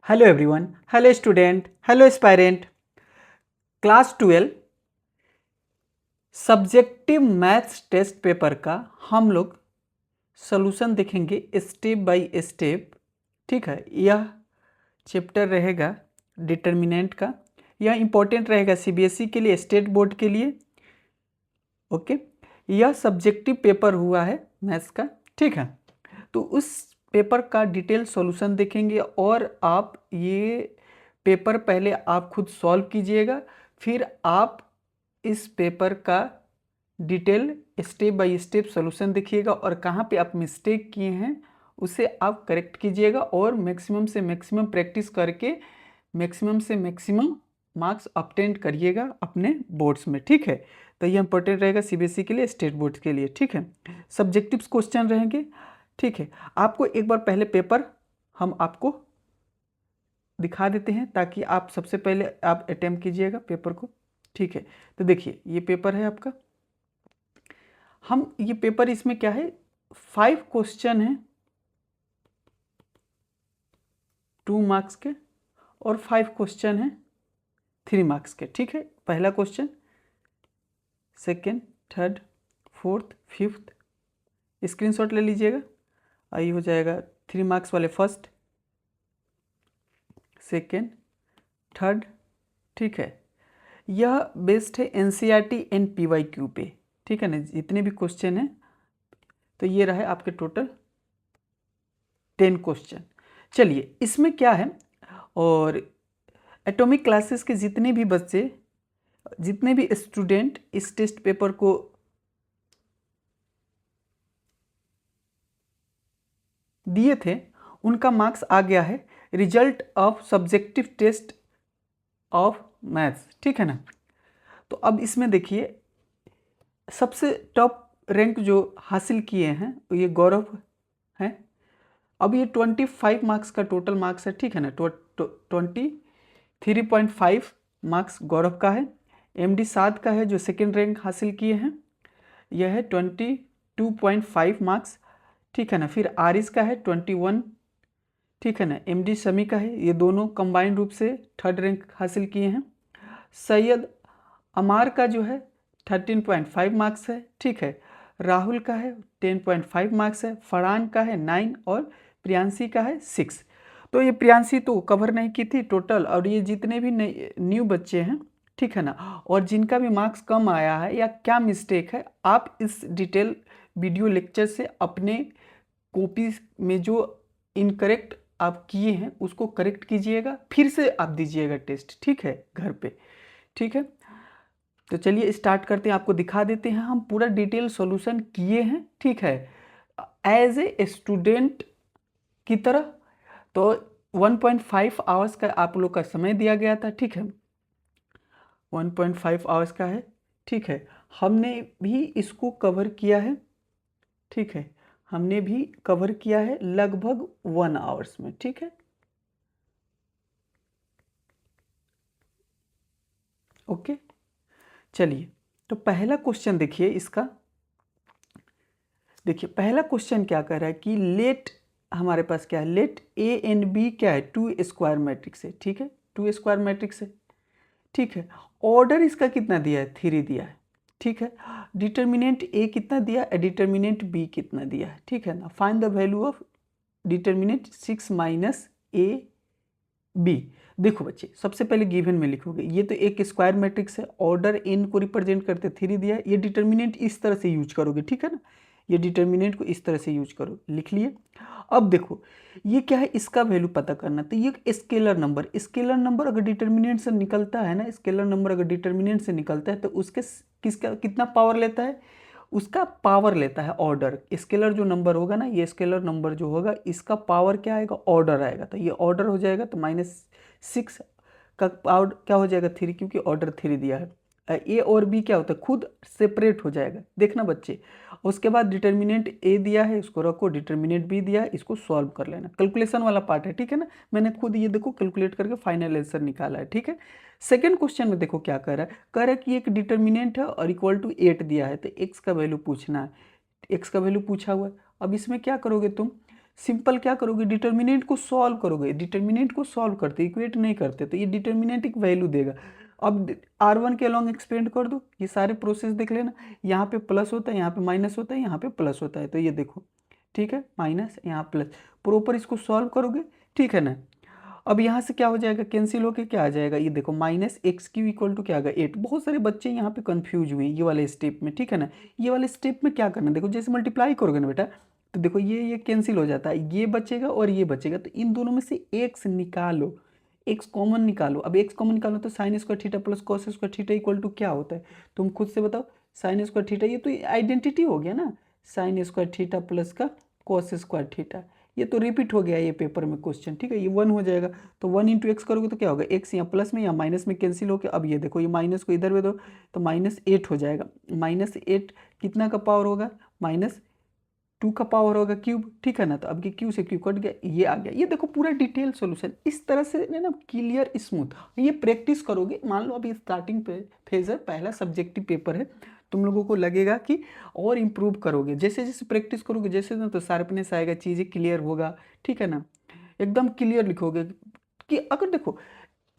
Hello everyone, hello student, hello aspirant. Class 12 subjective maths test paper का हम लोग solution देखेंगे स्टेप बाय स्टेप। ठीक है, यह चैप्टर रहेगा डिटर्मिनेंट का। यह इम्पोर्टेंट रहेगा सीबीएसई के लिए, स्टेट बोर्ड के लिए। ओके, यह सब्जेक्टिव पेपर हुआ है मैथ्स का। ठीक है, तो उस पेपर का डिटेल सॉल्यूशन देखेंगे और आप ये पेपर पहले आप खुद सॉल्व कीजिएगा, फिर आप इस पेपर का detail step by step solution देखिएगा और कहाँ पे आप मिस्टेक किए हैं उसे आप करेक्ट कीजिएगा और मैक्सिमम से मैक्सिमम प्रैक्टिस करके मैक्सिमम से मैक्सिमम मार्क्स ऑब्टेन करिएगा अपने बोर्ड्स में। ठीक है, तो ये इंपॉर्टेंट रहेगा सीबीएसई के लिए, स्टेट बोर्ड के लिए। ठीक है, सब्जेक्टिव क्वेश्चन रहेंगे। ठीक है, आपको एक बार पहले पेपर हम आपको दिखा देते हैं ताकि आप सबसे पहले आप अटेम्प्ट कीजिएगा पेपर को। ठीक है, तो देखिए ये पेपर है आपका। हम ये पेपर इसमें क्या है, 5 क्वेश्चन है 2 मार्क्स के और 5 क्वेश्चन है 3 मार्क्स के। ठीक है, पहला question, second, third, fourth, fifth, screenshot ले लीजिएगा। ये हो जाएगा 3 मार्क्स वाले फर्स्ट, सेकेंड, थर्ड। ठीक है, यह बेस्ड है एनसीईआरटी एंड पीवाईक्यू पे। ठीक है ना, जितने भी क्वेश्चन हैं तो ये रहे आपके टोटल 10 क्वेश्चन। चलिए इसमें क्या है, और एटॉमिक क्लासेस के जितने भी बच्चे, जितने भी स्टूडेंट इस टेस्ट पेपर को दिए थे उनका मार्क्स आ गया है। Result of subjective test of maths. ठीक है ना, तो अब इसमें देखिए सबसे टॉप रैंक जो हासिल किए हैं वो ये गौरव हैं। अब ये 25 मार्क्स का टोटल मार्क्स है। ठीक है ना, 23.5 मार्क्स गौरव का है। एमडी साद का है जो सेकेंड रैंक हासिल किए हैं, यह है 22.5 मार्क्स। ठीक है ना, फिर आरिस का है 21। ठीक है ना, एमडी शमी का है, ये दोनों कंबाइंड रूप से थर्ड रैंक हासिल किए हैं। सैयद अमार का जो है 13.5 मार्क्स है। ठीक है, राहुल का है 10.5 मार्क्स है, फरहान का है 9 और प्रियांशी का है 6। तो ये प्रियांशी तो कवर नहीं की थी टोटल, और ये जितने भी न्यू बच्चे हैं, ठीक है ना, और जिनका भी मार्क्स कम आया है या क्या मिस्टेक है, आप इस डिटेल वीडियो लेक्चर से अपने कॉपी में जो इनकरेक्ट आप किए हैं उसको करेक्ट कीजिएगा, फिर से आप दीजिएगा टेस्ट। ठीक है, घर पे। ठीक है, तो चलिए स्टार्ट करते हैं, आपको दिखा देते हैं हम पूरा डिटेल सॉल्यूशन किए हैं। ठीक है, एज ए स्टूडेंट की तरह। तो 1.5 आवर्स का आप लोग का समय दिया गया था। ठीक है, 1.5 आवर्स का है। ठीक है, हमने भी इसको कवर किया है। ठीक है, हमने भी कवर किया है लगभग 1 आवर्स में। ठीक है, ओके। चलिए, तो पहला क्वेश्चन देखिए इसका। देखिए पहला क्वेश्चन क्या कर रहा है कि लेट, हमारे पास क्या है, लेट ए एंड बी क्या है, 2 स्क्वायर मैट्रिक्स है। ठीक है, 2 स्क्वायर मैट्रिक्स है। ठीक है, ऑर्डर इसका कितना दिया है, 3 दिया है। ठीक है, डिटर्मिनेंट ए कितना दिया है, डिटर्मिनेंट बी कितना दिया है। ठीक है ना, find the value of determinant 6 minus A B. देखो बच्चे, सबसे पहले गिवन में लिखोगे, ये तो एक स्क्वायर मैट्रिक्स है, ऑर्डर एन को रिप्रेजेंट करते 3 दिया है, ये डिटर्मिनेंट इस तरह से यूज करोगे। ठीक है ना, ये डिटर्मिनेंट को इस तरह से यूज करो, लिख लिए। अब देखो ये क्या है, इसका वैल्यू पता करना, तो ये स्केलर नंबर, स्केलर नंबर अगर डिटर्मिनेंट से निकलता है ना, स्केलर नंबर अगर डिटर्मिनेंट से निकलता है तो उसके किसका कितना पावर लेता है, उसका पावर लेता है ऑर्डर। स्केलर जो नंबर होगा ना, ये स्केलर नंबर जो होगा इसका पावर क्या आएगा, ऑर्डर आएगा। तो ये ऑर्डर हो जाएगा, तो -6 का पावर क्या हो जाएगा, 3, क्योंकि ऑर्डर 3 दिया है। ए और बी क्या होता है, खुद सेपरेट हो जाएगा। देखना बच्चे, उसके बाद डिटर्मिनेंट ए दिया है, इसको रखो, डिटर्मिनेंट बी दिया है, इसको सॉल्व कर लेना। कैलकुलेशन वाला पार्ट है। ठीक है ना, मैंने खुद ये देखो कैलकुलेट करके फाइनल आंसर निकाला है। ठीक है, सेकेंड क्वेश्चन में देखो क्या कर रहा है, कह रहा है कि एक डिटर्मिनेंट है और इक्वल टू 8 दिया है, तो एक्स का वैल्यू पूछना है। एक्स का वैल्यू पूछा हुआ है। अब इसमें क्या करोगे तुम, सिंपल क्या करोगे, डिटर्मिनेंट को सॉल्व करोगे। डिटर्मिनेंट को सॉल्व करते, इक्वेट नहीं करते, तो ये डिटर्मिनेंट एक वैल्यू देगा। अब R1 के अलॉन्ग एक्सपेंड कर दो, ये सारे प्रोसेस देख लेना। यहाँ पे प्लस होता है, यहाँ पे माइनस होता है, यहाँ पे प्लस होता है, तो ये देखो ठीक है, माइनस यहाँ प्लस, प्रॉपर इसको सॉल्व करोगे, ठीक है ना। अब यहाँ से क्या हो जाएगा, कैंसिल होके क्या आ जाएगा, ये देखो minus x q equal to क्या आ गया 8। बहुत सारे बच्चे यहाँ पे कंफ्यूज हुए ये वाले स्टेप में, ठीक है ना। ये वाले स्टेप में क्या करना, देखो जैसे मल्टीप्लाई करोगे ना बेटा, तो देखो ये कैंसिल हो जाता है, ये बचेगा और ये बचेगा, तो इन दोनों में से एक्स निकालो, एक्स कॉमन निकालो। अब एक्स कॉमन निकालो तो sine square theta plus cos square theta equal to क्या होता है, तुम खुद से बताओ। साइन स्क्वायर थीटा, ये तो आइडेंटिटी हो गया ना, साइन स्क्वायर थीटा प्लस का कॉस स्क्वायर थीटा, ये तो रिपीट हो गया ये पेपर में क्वेश्चन, ठीक है। ये 1 हो जाएगा, तो 1 इंटू एक्स करोगे तो क्या होगा, एक्स यहाँ प्लस में या माइनस में कैंसिल होकर, अब ये देखो ये माइनस को इधर में दो तो -8 हो जाएगा। -8 कितना का पावर होगा, -2 का पावर होगा क्यूब, ठीक है ना। तो अब ये क्यू से क्यू कट गया, ये आ गया। ये देखो पूरा डिटेल सॉल्यूशन इस तरह से ना क्लियर स्मूथ, ये प्रैक्टिस करोगे। मान लो अभी स्टार्टिंग फेज है, पहला सब्जेक्टिव पेपर है, तुम लोगों को लगेगा कि और इम्प्रूव करोगे जैसे जैसे प्रैक्टिस करोगे, जैसे ना तो शार्पनेस आएगा, चीज़ें क्लियर होगा, ठीक है ना। एकदम क्लियर लिखोगे कि अगर देखो,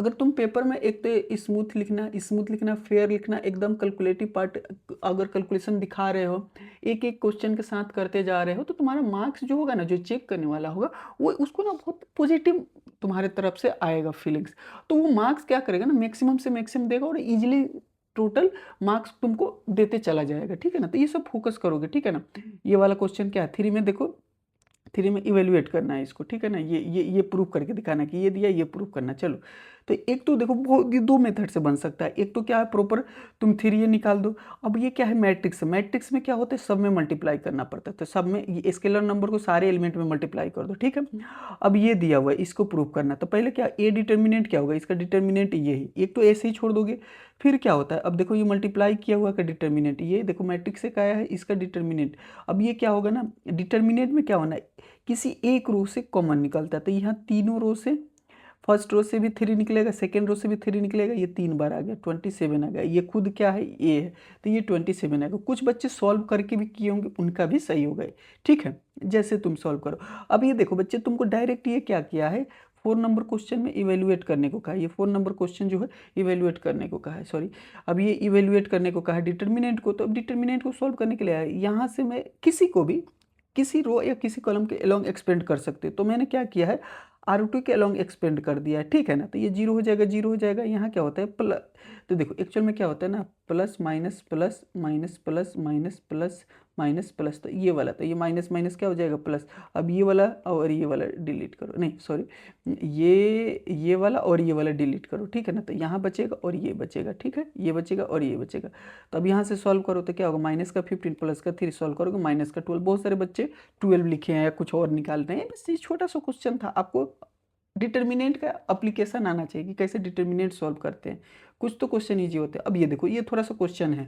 अगर तुम पेपर में एक तो स्मूथ लिखना, फेयर लिखना, एकदम कैलकुलेटिव पार्ट, अगर कैलकुलेशन दिखा रहे हो, एक एक क्वेश्चन के साथ करते जा रहे हो, तो तुम्हारा मार्क्स जो होगा ना, जो चेक करने वाला होगा, वो उसको ना बहुत पॉजिटिव तुम्हारे तरफ से आएगा फीलिंग्स। तो वो मार्क्स क्या करेगा ना, मैक्सिमम से मैक्सिमम देगा और इजीली टोटल मार्क्स तुमको देते चला जाएगा, ठीक है ना। तो ये सब फोकस करोगे, ठीक है ना। ये वाला क्वेश्चन क्या है, 3 में देखो, 3 में इवेल्युएट करना है इसको, ठीक है ना। ये प्रूव करके दिखाना कि ये दिया, ये प्रूव करना। चलो, तो एक तो देखो बहुत, ये 2 मेथड से बन सकता है। एक तो क्या है, प्रॉपर तुम 3 ये निकाल दो। अब ये क्या है, मैट्रिक्स। मैट्रिक्स में क्या होता है, सब में मल्टीप्लाई करना पड़ता है, तो सब में ये स्केलर नंबर को सारे एलिमेंट में मल्टीप्लाई कर दो, ठीक है। अब ये दिया हुआ है, इसको प्रूव करना, तो पहले क्या, ए डिटर्मिनेंट क्या होगा, इसका डिटर्मिनेंट ये ही, एक तो ऐसे ही छोड़ दोगे। फिर क्या होता है, अब देखो ये मल्टीप्लाई किया हुआ का डिटर्मिनेंट, ये देखो मैट्रिक्स से क्या है, इसका डिटर्मिनेंट। अब ये क्या होगा ना, डिटर्मिनेंट में क्या होना है, किसी एक रो से कॉमन निकलता है, तो यहाँ तीनों रो से, फर्स्ट रो से भी 3 निकलेगा, सेकेंड रो से भी 3 निकलेगा, ये 3 बार आ गया, 27 आ गया। ये खुद क्या है, ये है, तो ये 27 आएगा। कुछ बच्चे सॉल्व करके भी किए होंगे, उनका भी सही हो गए, ठीक है, जैसे तुम सॉल्व करो। अब ये देखो बच्चे, तुमको डायरेक्ट ये क्या किया है, 4 नंबर क्वेश्चन में इवेल्युएट करने को कहा है। ये 4 नंबर क्वेश्चन जो है इवेल्युएट करने को कहा है, सॉरी, अब ये इवेल्युएट करने को कहा है डिटर्मिनेंट को। तो अब डिटर्मिनेंट को सॉल्व करने के लिए आया, यहाँ से मैं किसी को भी किसी रो या किसी कॉलम के अलोंग एक्सपेंड कर सकते हो। तो मैंने क्या किया है, R2 के अलोंग एक्सपेंड कर दिया है, ठीक है ना। तो ये 0 हो जाएगा, 0 हो जाएगा। यहाँ क्या होता है, प्लस, तो देखो एक्चुअल में क्या होता है ना, plus minus plus minus plus minus plus minus plus, तो ये वाला, तो ये माइनस माइनस क्या हो जाएगा, प्लस। अब ये वाला और ये वाला डिलीट करो, नहीं सॉरी, ये वाला और ये वाला डिलीट करो, ठीक है ना। तो यहाँ बचेगा और ये बचेगा, ठीक है, ये बचेगा और ये बचेगा। तो अब यहाँ से सॉल्व करो तो क्या होगा, माइनस का 15 प्लस का 3 सॉल्व करोगे, माइनस का 12। बहुत सारे बच्चे 12 लिखे हैं या कुछ और निकाल रहे हैं, बस ये छोटा सा क्वेश्चन था। आपको डिटर्मिनेंट का एप्लीकेशन आना चाहिए कि कैसे डिटर्मिनेंट सॉल्व करते हैं। कुछ तो क्वेश्चन ईजी होते हैं। अब ये देखो, ये थोड़ा सा क्वेश्चन है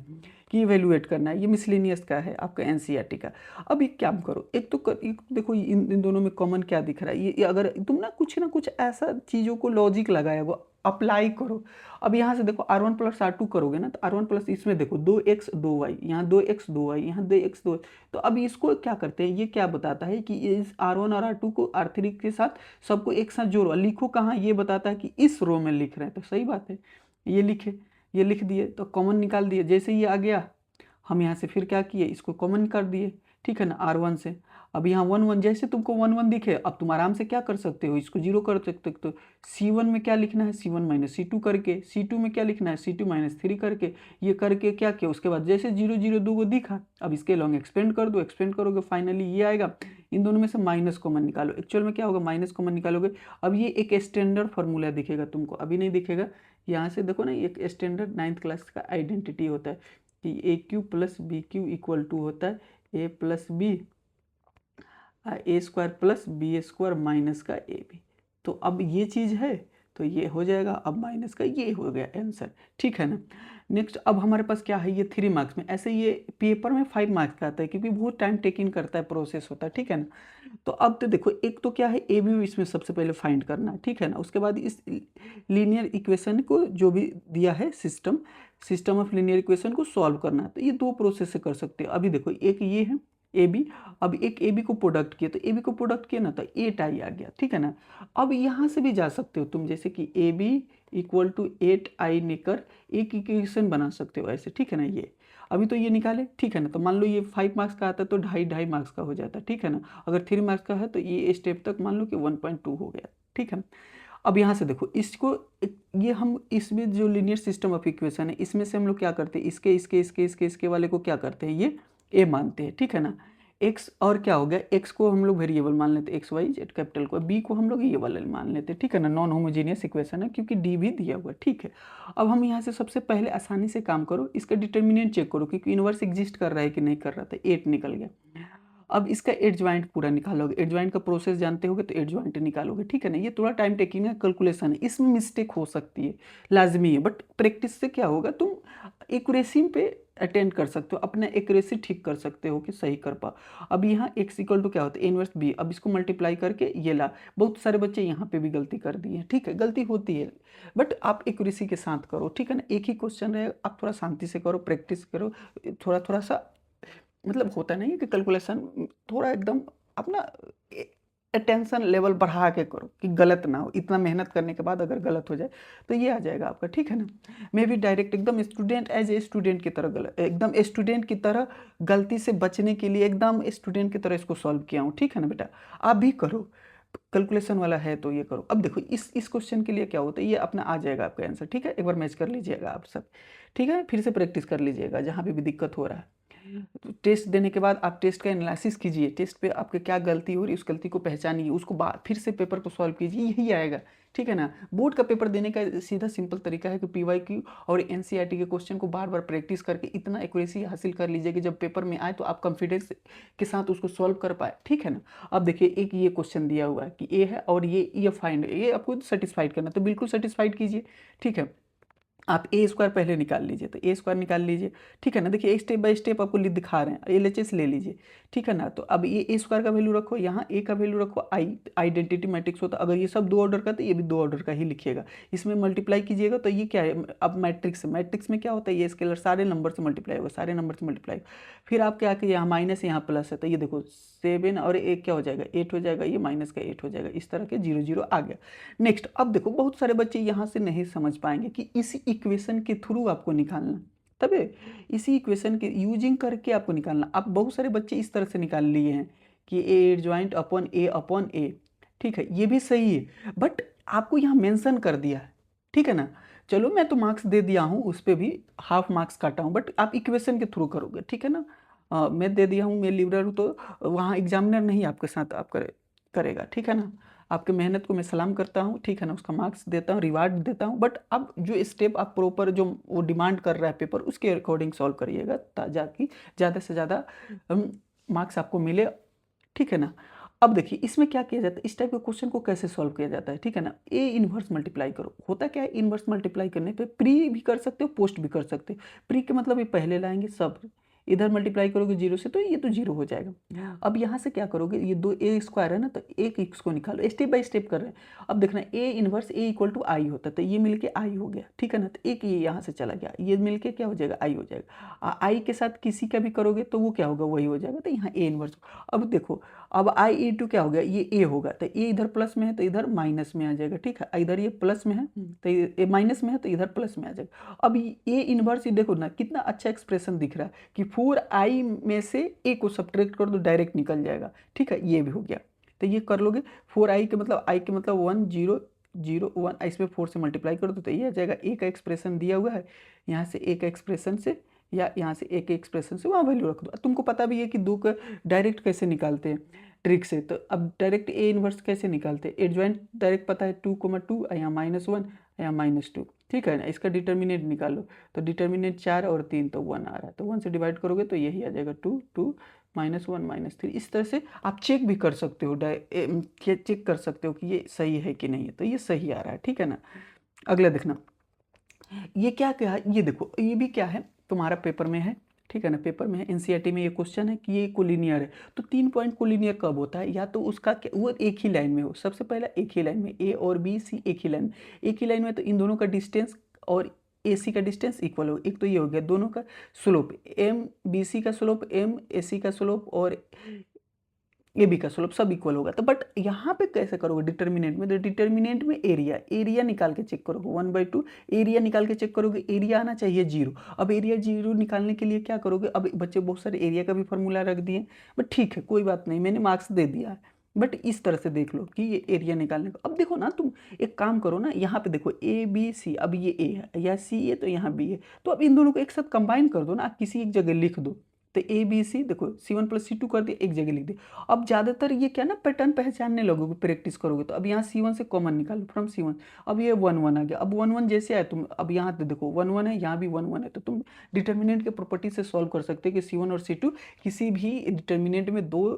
कि इवेल्युएट करना है, ये मिसलेनियस का है आपका एनसीईआरटी का। अब ये क्या करो, एक तो देखो इन दोनों में कॉमन क्या दिख रहा है, ये अगर तुम ना कुछ ऐसा चीज़ों को लॉजिक लगाया वो अप्लाई करो। अब यहाँ से देखो R1 प्लस R2 करोगे ना, तो R1 प्लस इसमें देखो 2x 2y, यहाँ 2x 2y, यहाँ 2x 2y। तो अब इसको क्या करते हैं, ये क्या बताता है कि इस R1 और R2 को R3 के साथ सबको एक साथ जोड़ो, लिखो कहाँ, ये बताता है कि इस रो में लिख रहे हैं। तो सही बात है, ये लिखे, ये लिख दिए, तो कॉमन निकाल दिए। जैसे ये आ गया, हम यहाँ से फिर क्या किए, इसको कॉमन कर दिए, ठीक है ना, R1 से। अब यहाँ 1 1, जैसे तुमको 1 1 दिखे, अब तुम आराम से क्या कर सकते हो, इसको 0 कर सकते हो। तो C1 में क्या लिखना है, C1 माइनस C2 करके, C2 में क्या लिखना है, C2 माइनस 3 करके, ये करके क्या किया, उसके बाद जैसे 0 0 2 को दिखा, अब इसके लॉन्ग एक्सपेंड कर दो, एक्सपेंड करोगे, फाइनली ये आएगा। इन दोनों में से माइनस कॉमन निकालो, एक्चुअल में क्या होगा, माइनस कॉमन निकालोगे। अब ये एक स्टैंडर्ड फार्मूला दिखेगा तुमको, अभी नहीं दिखेगा। यहाँ से देखो ना, एक स्टैंडर्ड 9th क्लास का आइडेंटिटी होता है कि a cube plus b cube equal to होता है a plus b, a square plus b square minus का ए बी। तो अब ये चीज़ है, तो ये हो जाएगा, अब माइनस का ये हो गया आंसर, ठीक है ना। नेक्स्ट, अब हमारे पास क्या है, ये 3 मार्क्स में, ऐसे ये पेपर में 5 मार्क्स का आता है, क्योंकि बहुत टाइम टेकिंग करता है, प्रोसेस होता है, ठीक है ना। तो अब तो देखो, एक तो क्या है, ए बी इसमें सबसे पहले फाइंड करना है, ठीक है ना। उसके बाद इस लीनियर इक्वेशन को जो भी दिया है, सिस्टम ऑफ लीनियर इक्वेशन को सॉल्व करना है। तो ये 2 प्रोसेस से कर सकते हो। अभी देखो, एक ये है, ए बी, अब एक ए बी को प्रोडक्ट किया तो ए बी को प्रोडक्ट किया ना तो 8i आ गया, ठीक है ना। अब यहाँ से भी जा सकते हो तुम, जैसे कि A B equal to 8i लेकर एक इक्वेशन बना सकते हो ऐसे, ठीक है ना। ये अभी तो ये निकाले, ठीक है ना। तो मान लो ये 5 मार्क्स का आता तो 2.5 मार्क्स का हो जाता, ठीक है ना। अगर 3 मार्क्स का है तो ये स्टेप तक मान लो कि 1.2 हो गया, ठीक है। अब यहाँ से देखो इसको, ये हम इसमें जो लीनियर सिस्टम ऑफ इक्वेशन है इसमें से हम लोग क्या करते हैं, इसके वाले को क्या करते हैं, ये ए मानते हैं, ठीक है ना। एक्स और क्या हो गया, एक्स को हम लोग वेरिएबल मान लेते हैं, एक्स वाई जेड कैपिटल को, बी को हम लोग ये वाला मान लेते हैं, ठीक है ना। नॉन होमोजीनियस इक्वेशन है क्योंकि डी भी दिया हुआ है, ठीक है। अब हम यहाँ से सबसे पहले आसानी से काम करो, इसका डिटर्मिनेंट चेक करो क्योंकि इनवर्स एग्जिस्ट कर रहा है कि नहीं कर रहा था, 8 निकल गया। अब इसका एडजॉइंट पूरा निकालोगे, एडजॉइंट का प्रोसेस जानते होगे तो एडजॉइंट निकालोगे, ठीक है ना। ये थोड़ा टाइम टेकिंग है, कैलकुलेशन है, इसमें मिस्टेक हो सकती है, लाजमी है, बट प्रैक्टिस से क्या होगा, तुम एक्यूरेसी पे अटेंड कर सकते हो, अपना एक्यूरेसी ठीक कर सकते हो कि सही कर पाओ। अब यहाँ x इक्वल टू क्या होता है, इनवर्स b, अब इसको मल्टीप्लाई करके ये ला। बहुत सारे बच्चे यहाँ पे भी गलती कर दिए हैं, ठीक है, गलती होती है, बट आप एक्यूरेसी के साथ करो, ठीक है ना। एक ही क्वेश्चन रहेगा, आप थोड़ा शांति से करो, प्रैक्टिस करो, थोड़ा थोड़ा सा, मतलब होता नहीं है कि कैलकुलेशन थोड़ा एकदम अपना अटेंशन लेवल बढ़ा के करो कि गलत ना हो। इतना मेहनत करने के बाद अगर गलत हो जाए तो ये आ जाएगा आपका, ठीक है ना। मैं भी डायरेक्ट एकदम स्टूडेंट एज ए स्टूडेंट की तरह गलत, एकदम स्टूडेंट की तरह गलती से बचने के लिए एकदम स्टूडेंट की तरह इसको सॉल्व किया हूँ, ठीक है ना बेटा। आप भी करो, कैलकुलेशन वाला है तो ये करो। अब देखो इस क्वेश्चन के लिए क्या होता है, ये अपना आ जाएगा आपका आंसर, ठीक है। एक बार मैच कर लीजिएगा आप सब, ठीक है, फिर से प्रैक्टिस कर लीजिएगा जहाँ पे भी दिक्कत हो रहा है। तो टेस्ट देने के बाद आप टेस्ट का एनालिसिस कीजिए, टेस्ट पे आपके क्या गलती हो रही है उस गलती को पहचानिए, उसको बाद फिर से पेपर को सॉल्व कीजिए, यही आएगा, ठीक है ना। बोर्ड का पेपर देने का सीधा सिंपल तरीका है कि PYQ और NCERT के क्वेश्चन को बार बार प्रैक्टिस करके इतना एक्यूरेसी हासिल कर लीजिए कि जब पेपर में आए तो आप कॉन्फिडेंस के साथ उसको सॉल्व कर पाए, ठीक है ना। अब देखिए एक ये क्वेश्चन दिया हुआ है कि ए है और ये फाइंड, ये आपको सेटिस्फाइड करना, तो बिल्कुल सेटिस्फाइड कीजिए, ठीक है। आप ए स्क्वायर पहले निकाल लीजिए, तो ए स्क्वायर निकाल लीजिए, ठीक है ना। देखिए स्टेप बाय स्टेप आपको दिखा रहे हैं, LHS ले लीजिए, ठीक है ना। तो अब ये ए स्क्वायर का वैल्यू रखो, यहाँ ए का वैल्यू रखो, आइडेंटिटी मैट्रिक्स होता है, अगर ये सब 2 ऑर्डर का तो ये भी 2 ऑर्डर का ही लिखिएगा। इसमें मल्टीप्लाई कीजिएगा तो ये क्या है, अब मैट्रिक्स में क्या होता है, ये स्केलर सारे नंबर से मल्टीप्लाई होगा, सारे नंबर से मल्टीप्लाई। फिर आप क्या कि यहाँ माइनस यहाँ प्लस है, तो ये देखो 7 और 1 क्या हो जाएगा, 8 हो जाएगा, ये माइनस का 8 हो जाएगा, इस तरह के 0 0 आ गया। नेक्स्ट अब देखो बहुत सारे बच्चे यहाँ से नहीं समझ पाएंगे कि इसी इक्वेशन के थ्रू आपको निकालना, तबे इसी इक्वेशन के यूजिंग करके आपको निकालना। अब बहुत सारे बच्चे इस तरह से निकाल लिए हैं कि ए ज्वाइंट अपॉन ए, ठीक है, ये भी सही है, बट आपको यहाँ मेंशन कर दिया है, ठीक है ना। चलो मैं तो मार्क्स दे दिया हूँ, उस पर भी हाफ मार्क्स काटा हूँ, बट आप इक्वेशन के थ्रू करोगे, ठीक है ना। मैं दे दिया हूँ, मैं लिबरल हूँ, तो वहाँ एग्जामिनर नहीं आपके साथ आप करेगा, ठीक है ना। आपके मेहनत को मैं सलाम करता हूँ, ठीक है ना, उसका मार्क्स देता हूँ, रिवार्ड देता हूँ, बट अब जो स्टेप आप प्रॉपर जो वो डिमांड कर रहा है पेपर, उसके अकॉर्डिंग सॉल्व करिएगा ताकि ज़्यादा से ज़्यादा मार्क्स आपको मिले, ठीक है ना। अब देखिए इसमें क्या किया जाता है, इस टाइप के क्वेश्चन को कैसे सॉल्व किया जाता है, ठीक है ना। ए इन्वर्स मल्टीप्लाई करो, होता क्या है, इन्वर्स मल्टीप्लाई करने पे प्री भी कर सकते हो, पोस्ट भी कर सकते हो। प्री के मतलब ये पहले लाएंगे सब, इधर मल्टीप्लाई करोगे 0 से तो ये तो 0 हो जाएगा। अब यहाँ से क्या करोगे, ये 2 ए स्क्वायर है ना, तो एक एक्स को निकालो, स्टेप बाय स्टेप कर रहे हैं। अब देखना A inverse A equal to आई होता है, तो ये मिलके आई हो गया, ठीक है ना। तो एक ये यहाँ से चला गया, ये मिलके क्या हो जाएगा, आई हो जाएगा। आई के साथ किसी का भी करोगे तो वो क्या होगा, वही हो जाएगा, तो यहाँ ए इन्वर्स। अब देखो अब i/2 क्या हो गया, ये a होगा, तो a इधर प्लस में है तो इधर माइनस में आ जाएगा, ठीक है। इधर ये प्लस में है तो ये माइनस में है तो इधर प्लस में आ जाएगा। अब a इन्वर्स, ये देखो ना कितना अच्छा एक्सप्रेशन दिख रहा है कि 4i में से a को सब्ट्रैक्ट कर दो, डायरेक्ट निकल जाएगा, ठीक है। ये भी हो गया, तो ये कर लोगे। 4i के मतलब i के मतलब 1 0 0 1, इसमें 4 से मल्टीप्लाई कर दो तो ये आ जाएगा। a का एक्सप्रेशन दिया हुआ है, यहाँ से a का एक्सप्रेशन से या यहाँ से एक एक्सप्रेशन से वहाँ वैल्यू रख दो। तुमको पता भी है कि 2 का डायरेक्ट कैसे निकालते हैं ट्रिक से, तो अब डायरेक्ट ए इन्वर्स कैसे निकालते हैं, एडजॉइंट डायरेक्ट पता है 2,2, यहाँ -1 यहाँ -2, ठीक है ना। इसका डिटर्मिनेंट निकालो, तो डिटर्मिनेंट 4 और 3 तो 1 आ रहा है, तो 1 से डिवाइड करोगे तो यही आ जाएगा 2 2 -1 -3। इस तरह से आप चेक भी कर सकते हो, चेक कर सकते हो कि ये सही है कि नहीं है, तो ये सही आ रहा है, ठीक है ना। अगला देखना, ये क्या क्या, ये देखो ये भी क्या है तुम्हारा पेपर में है, ठीक है ना, पेपर में है, NCERT में ये क्वेश्चन है कि ये कोलिनियर है। तो 3 पॉइंट कोलिनियर कब होता है, या तो उसका वो एक ही लाइन में हो, सबसे पहला एक ही लाइन में, A और B C एक ही लाइन में, एक ही लाइन में, तो इन दोनों का डिस्टेंस और ए सी का डिस्टेंस इक्वल हो, एक तो ये हो गया दोनों का स्लोप, एम बी सी का स्लोप, एम ए सी का स्लोप और ए बी का स्लोप सब इक्वल होगा। तो बट यहाँ पे कैसे करोगे डिटर्मिनेंट में, तो डिटर्मिनेंट में एरिया निकाल के चेक करोगे 1/2, एरिया निकाल के चेक करोगे, एरिया आना चाहिए 0। अब एरिया 0 निकालने के लिए क्या करोगे, अब बच्चे बहुत सारे एरिया का भी फॉर्मूला रख दिए, बट ठीक है कोई बात नहीं, मैंने मार्क्स दे दिया है, बट इस तरह से देख लो कि ये एरिया निकालने का। अब देखो ना, तुम एक काम करो ना, यहाँ पे देखो ए बी सी, अब ये ए है या सी है तो यहाँ बी है, तो अब इन दोनों को एक साथ कंबाइन कर दो ना, किसी एक जगह लिख दो। तो ए बी सी देखो C1 + C2 कर दिया, एक जगह लिख दिया। अब ज़्यादातर ये क्या ना पैटर्न पहचानने लगोगे, प्रैक्टिस करोगे तो। अब यहाँ C1 से कॉमन निकालो फ्रॉम C1, अब ये 1 1 आ गया। अब 1 1 जैसे आए तुम, अब यहाँ देखो 1 1 है, यहाँ भी 1 1 है, तो तुम डिटर्मिनेंट के प्रॉपर्टी से सॉल्व कर सकते हो कि C1 और C2 किसी भी डिटर्मिनेंट में दो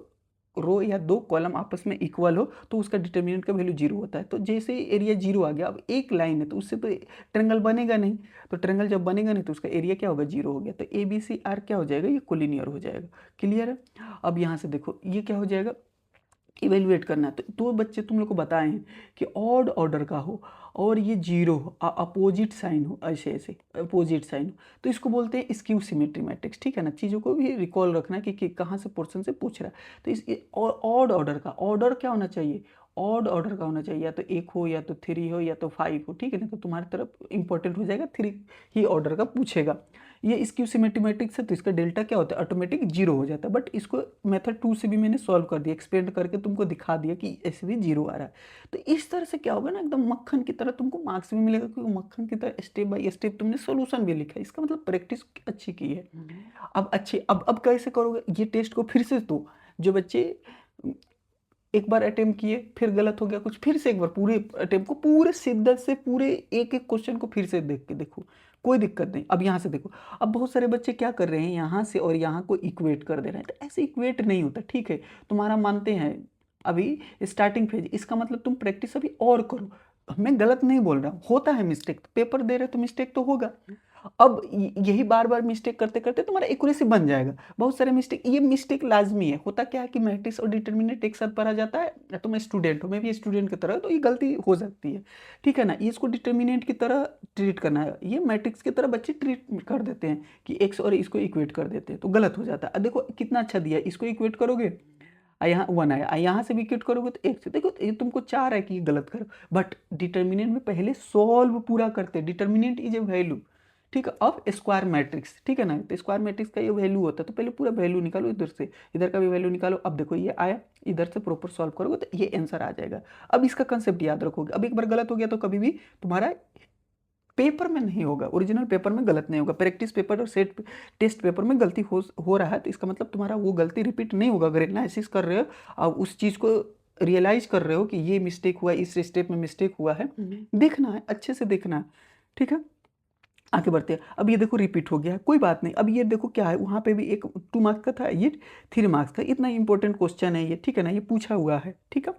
रो या दो कॉलम आपस में इक्वल हो तो उसका डिटर्मिनेंट का वैल्यू 0 होता है। तो जैसे एरिया 0 आ गया, अब एक लाइन है तो उससे तो ट्रायंगल बनेगा नहीं, तो ट्रायंगल जब बनेगा नहीं तो उसका एरिया क्या होगा, 0 हो गया। तो ए बी सी आर क्या हो जाएगा, ये कोलिनियर हो जाएगा। क्लियर है। अब यहाँ से देखो ये क्या हो जाएगा, इवेल्युएट करना है। तो दो बच्चे तुम लोग को बताए हैं कि ऑड ऑर्डर का हो और ये 0 हो, अपोजिट साइन हो, ऐसे ऐसे अपोजिट साइन हो, तो इसको बोलते हैं स्क्यू सिमेट्री मैट्रिक्स। ठीक है ना, चीज़ों को भी रिकॉल रखना कि कहाँ से पोर्शन से पूछ रहा है। तो इस ऑड ऑर्डर का, ऑर्डर क्या होना चाहिए, ऑड ऑर्डर का होना चाहिए, या तो 1 हो या तो 3 हो या तो 5 हो। ठीक है ना, तो तुम्हारी तरफ इंपॉर्टेंट हो जाएगा 3 ही ऑर्डर का पूछेगा। ये स्क्यू सिमेट्री मैट्रिक्स है तो इसका डेल्टा क्या होता है, ऑटोमेटिक 0 हो जाता है। बट इसको मेथड 2 से भी मैंने सॉल्व कर दिया, एक्सपेंड करके तुमको दिखा दिया कि ऐसे भी 0 आ रहा है। तो इस तरह से क्या होगा ना, एकदम मक्खन की तरह तुमको मार्क्स भी मिलेगा, क्योंकि मक्खन की तरह स्टेप बाय स्टेप तुमने सोल्यूशन भी लिखा है। इसका मतलब प्रैक्टिस अच्छी की है। अब कैसे करोगे, ये टेस्ट को फिर से तो जो बच्चे एक बार अटेम्प्ट किए फिर गलत हो गया कुछ, फिर से एक बार पूरे अटेम्प्ट को पूरे शिद्दत से पूरे एक एक क्वेश्चन को फिर से देख के देखो, कोई दिक्कत नहीं। अब यहाँ से देखो, अब बहुत सारे बच्चे क्या कर रहे हैं, यहाँ से और यहाँ को इक्वेट कर दे रहे हैं, तो ऐसे इक्वेट नहीं होता। ठीक है, तुम्हारा मानते हैं अभी स्टार्टिंग फेज, इसका मतलब तुम प्रैक्टिस अभी और करो। मैं गलत नहीं बोल रहा हूँ, होता है मिस्टेक, पेपर दे रहे तो मिस्टेक तो होगा। अब यही बार बार मिस्टेक करते करते तुम्हारा एक्यूरेसी बन जाएगा। बहुत सारे मिस्टेक, ये मिस्टेक लाजमी है। होता क्या है कि मैट्रिक्स और डिटर्मिनेंट एक साथ पढ़ा जाता है, तो मैं स्टूडेंट हूँ, मैं भी स्टूडेंट की तरह, तो ये गलती हो सकती है। ठीक है ना, ये इसको डिटर्मिनेंट की तरह ट्रीट करना है, ये मैट्रिक्स की तरह बच्चे ट्रीट कर देते हैं कि एक्स और इसको इक्वेट कर देते हैं, तो गलत हो जाता है। देखो कितना अच्छा दिया, इसको इक्वेट करोगे यहाँ 1 आया, यहाँ से भी इक्वेट करोगे तो 1 से। देखो ये तुमको 4 है कि ये गलत करो, बट डिटर्मिनेंट में पहले सॉल्व पूरा करते, डिटर्मिनेंट इज ए वैल्यू। ठीक है, ऑफ स्क्वायर मैट्रिक्स। ठीक है ना, तो स्क्वायर मैट्रिक्स का ये वैल्यू होता है, तो पहले पूरा वैल्यू निकालो, इधर से इधर का भी वैल्यू निकालो। अब देखो ये आया, इधर से प्रॉपर सॉल्व करोगे तो ये आंसर आ जाएगा। अब इसका कंसेप्ट याद रखोगे, अब एक बार गलत हो गया तो कभी भी तुम्हारा पेपर में नहीं होगा, ओरिजिनल पेपर में गलत नहीं होगा। प्रैक्टिस पेपर और सेट टेस्ट पेपर में गलती हो रहा है तो इसका मतलब तुम्हारा वो गलती रिपीट नहीं होगा। अगर एनालिसिस कर रहे हो और उस चीज़ को रियलाइज कर रहे हो कि ये मिस्टेक हुआ, इस स्टेप में मिस्टेक हुआ है, देखना है, अच्छे से देखना है। ठीक है, आगे बढ़ते हैं। अब ये देखो रिपीट हो गया है, कोई बात नहीं। अब ये देखो क्या है, वहाँ पे भी एक 2 मार्क्स का था, ये 3 मार्क्स का। इतना इंपॉर्टेंट क्वेश्चन है ये। ठीक है ना, ये पूछा हुआ है। ठीक है,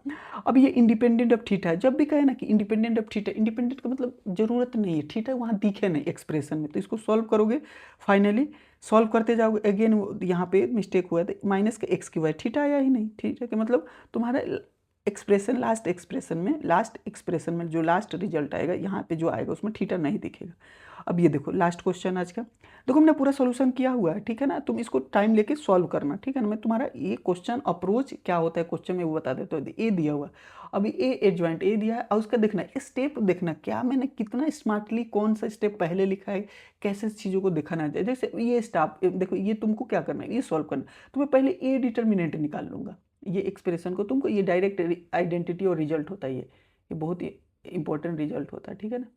अब ये इंडिपेंडेंट ऑफ थीटा है। जब भी कहे ना कि इंडिपेंडेंट ऑफ थीटा, इंडिपेंडेंट का मतलब जरूरत नहीं है, थीटा वहाँ दिखे नहीं एक्सप्रेशन में, तो इसको सॉल्व करोगे। फाइनली सॉल्व करते जाओगे, अगेन यहाँ पे मिस्टेक हुआ है, तो माइनस का एक्स की वाई, थीटा आया ही नहीं। थीटा का मतलब तुम्हारा एक्सप्रेशन, लास्ट एक्सप्रेशन में जो लास्ट रिजल्ट आएगा, यहाँ पे जो आएगा उसमें थीटा नहीं दिखेगा। अब ये देखो लास्ट क्वेश्चन आज का, देखो हमने पूरा सॉल्यूशन किया हुआ है। ठीक है ना, तुम इसको टाइम लेके सॉल्व करना। ठीक है ना, मैं तुम्हारा ये क्वेश्चन अप्रोच क्या होता है क्वेश्चन में वो बता देता हूँ। ए दिया हुआ, अभी ए एडजॉइंट ए दिया है, और उसका देखना स्टेप, देखना क्या मैंने कितना स्मार्टली कौन सा स्टेप पहले लिखा है, कैसे चीज़ों को दिखाना है। जैसे ये स्टेप देखो, ये तुमको क्या करना है, ये सॉल्व करना। तो मैं पहले ए डिटर्मिनेंट निकाल लूँगा, ये एक्सप्रेशन को तुमको, ये डायरेक्ट आइडेंटिटी और रिजल्ट होता है, ये बहुत ही इंपॉर्टेंट रिजल्ट होता है। ठीक है ना,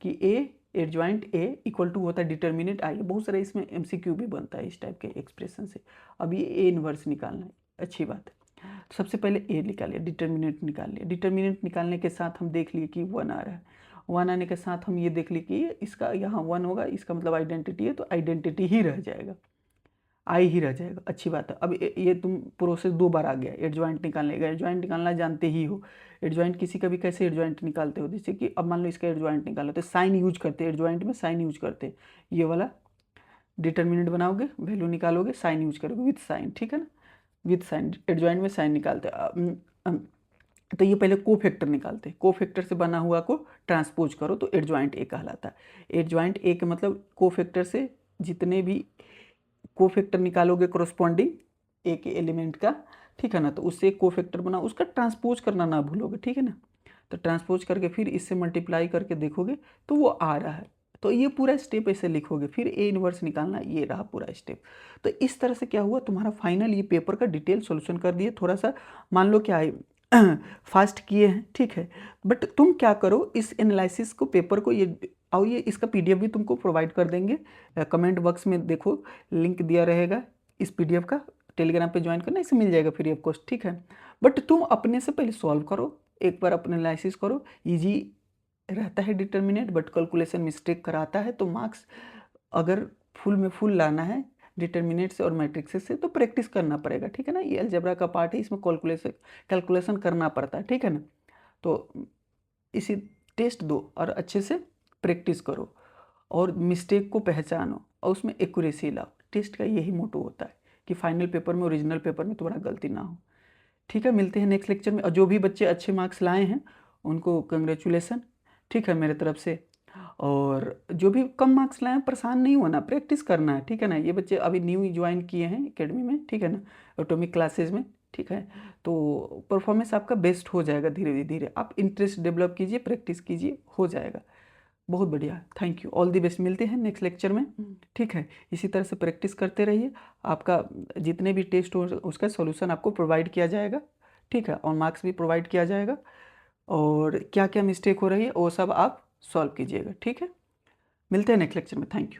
कि A adjoint A equal to होता है डिटर्मिनेंट आई। बहुत सारा इसमें एमसीक्यू भी बनता है इस टाइप के एक्सप्रेशन से। अब ये ए इनवर्स निकालना है, अच्छी बात है। सबसे पहले ए निकाल लिया, डिटर्मिनेंट निकाल लिया। डिटर्मिनेंट निकालने के साथ हम देख लिए कि 1 आ रहा है। 1 आने के साथ हम ये देख लिए कि इसका यहाँ 1 होगा, इसका मतलब आइडेंटिटी है, तो आइडेंटिटी ही रह जाएगा, आई ही रह जाएगा। अच्छी बात है। अब ये तुम प्रोसेस 2 बार आ गया एडजॉइंट निकालने का। एडजॉइंट निकालना जानते ही हो, एडजॉइंट किसी का भी कैसे एडजॉइंट निकालते हो, जैसे कि अब मान लो इसका एडजॉइंट निकालो तो साइन यूज करते हैं, एडजॉइंट में साइन यूज करते हैं। ये वाला डिटर्मिनेंट बनाओगे, वैल्यू निकालोगे, साइन यूज करोगे विथ साइन। ठीक है ना, विथ साइन, एडजॉइंट में साइन निकालते हैं। तो ये पहले कोफैक्टर निकालते हैं, कोफैक्टर से बना हुआ को ट्रांसपोज करो तो एडजॉइंट ए कहलाता है। एडजॉइंट ए के मतलब कोफैक्टर से जितने भी कोफैक्टर निकालोगे कोरस्पॉन्डिंग ए के एलिमेंट का, ठीक है ना, तो उससे एक कोफैक्टर बना, उसका ट्रांसपोज करना ना भूलोगे, ठीक है ना। तो ट्रांसपोज करके फिर इससे मल्टीप्लाई करके देखोगे तो वो आ रहा है, तो ये पूरा स्टेप ऐसे लिखोगे, फिर ए इनवर्स निकालना, ये रहा पूरा स्टेप। तो इस तरह से क्या हुआ, तुम्हारा फाइनल ये पेपर का डिटेल सॉल्यूशन कर दिए। थोड़ा सा मान लो क्या है फास्ट किए हैं, ठीक है, बट तुम क्या करो, इस एनालिसिस को पेपर को ये और ये इसका पीडीएफ भी तुमको प्रोवाइड कर देंगे, कमेंट बॉक्स में देखो लिंक दिया रहेगा इस पीडीएफ का, टेलीग्राम पे ज्वाइन करना, इसे मिल जाएगा फ्री ऑफ कॉस्ट, ठीक है। बट तुम अपने से पहले सॉल्व करो, एक बार अपने एनालिसिस करो, इजी रहता है डिटर्मिनेंट, बट कैलकुलेशन मिस्टेक कराता है, तो मार्क्स अगर फुल में फुल लाना है डिटर्मिनेंट से और मैट्रिक्स से तो प्रैक्टिस करना पड़ेगा, ठीक है ना। ये अलजेब्रा का पार्ट है, इसमें कैलकुलेशन करना पड़ता है, ठीक है ना। तो इसी टेस्ट दो और अच्छे से प्रैक्टिस करो और मिस्टेक को पहचानो और उसमें एक्यूरेसी लाओ। टेस्ट का यही मोटो होता है कि फाइनल पेपर में, ओरिजिनल पेपर में तुम्हारा गलती ना हो, ठीक है। मिलते हैं नेक्स्ट लेक्चर में, और जो भी बच्चे अच्छे मार्क्स लाए हैं उनको कंग्रेचुलेसन, ठीक है, मेरे तरफ से। और जो भी कम मार्क्स लाए हैं परेशान नहीं होना, प्रैक्टिस करना है, ठीक है ना। ये बच्चे अभी न्यू ज्वाइन किए हैं एकेडमी में, ठीक है ना, एटॉमिक क्लासेज में, ठीक है। तो परफॉर्मेंस आपका बेस्ट हो जाएगा, धीरे धीरे आप इंटरेस्ट डेवलप कीजिए, प्रैक्टिस कीजिए, हो जाएगा। बहुत बढ़िया, thank you, all the best. मिलते हैं नेक्स्ट लेक्चर में, ठीक है। इसी तरह से प्रैक्टिस करते रहिए, आपका जितने भी टेस्ट हो उसका सॉल्यूशन आपको प्रोवाइड किया जाएगा, ठीक है, और मार्क्स भी प्रोवाइड किया जाएगा, और क्या क्या मिस्टेक हो रही है वो सब आप सॉल्व कीजिएगा, ठीक है। मिलते हैं नेक्स्ट लेक्चर में, थैंक यू।